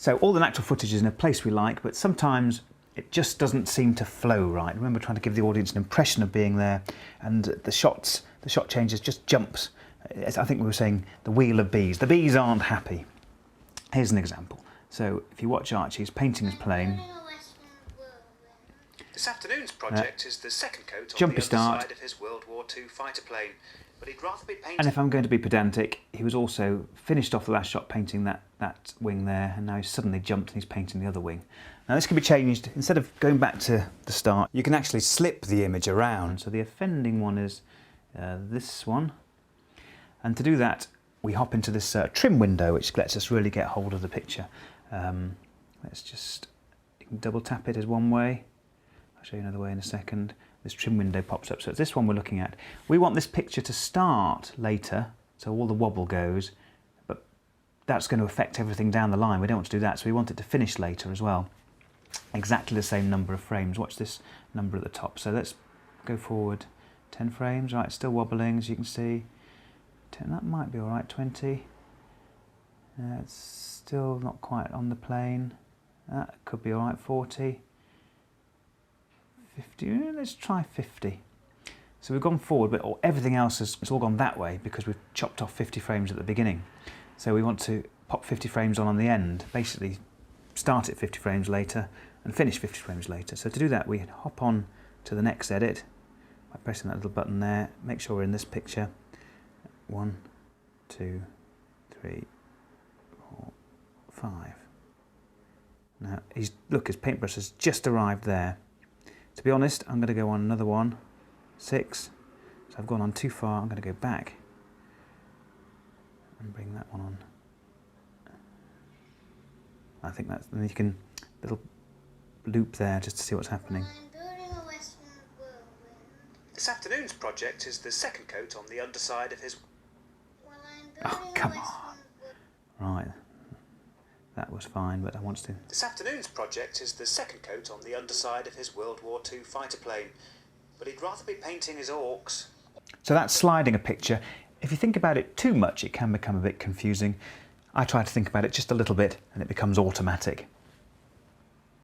So all the natural footage is in a place we like, but sometimes it just doesn't seem to flow right. Remember, trying to give the audience an impression of being there, and the shot changes just jumps. As I think we were saying, the wheel of bees. The bees aren't happy. Here's an example. So if you watch Archie's painting his plane. This afternoon's project is the second coat on Jumpy the start. underside of his World War II fighter plane, but he'd rather be painting. And if I'm going to be pedantic, he was also finished off the last shot painting that wing there, and now he's suddenly jumped and he's painting the other wing. Now this can be changed. Instead of going back to the start, you can actually slip the image around. So the offending one is this one. And to do that, we hop into this trim window, which lets us really get hold of the picture. Let's just, you can double tap it as one way. I'll show you another way in a second. This trim window pops up, so it's this one we're looking at. We want this picture to start later, so all the wobble goes, but that's going to affect everything down the line. We don't want to do that, so we want it to finish later as well. Exactly the same number of frames. Watch this number at the top. So let's go forward 10 frames. Right, it's still wobbling, as you can see. 10, that might be all right. 20. It's still not quite on the plane. That could be all right. 40. 50. Let's try 50. So we've gone forward, but everything else it's all gone that way because we've chopped off 50 frames at the beginning. So we want to pop 50 frames on the end. Basically, start at 50 frames later and finish 50 frames later. So to do that, we hop on to the next edit by pressing that little button there. Make sure we're in this picture. 1, 2, 3, 4, 5. Now, look, his paintbrush has just arrived there. To be honest, I'm going to go on another one. 6. So I've gone on too far. I'm going to go back and bring that one on. I think that's, then you can, little loop there just to see what's happening. This afternoon's project is the second coat on the underside of his... Oh, come on. Right. That was fine, but I want to... This afternoon's project is the second coat on the underside of his World War II fighter plane, but he'd rather be painting his orcs. So that's sliding a picture. If you think about it too much, it can become a bit confusing. I try to think about it just a little bit, and it becomes automatic.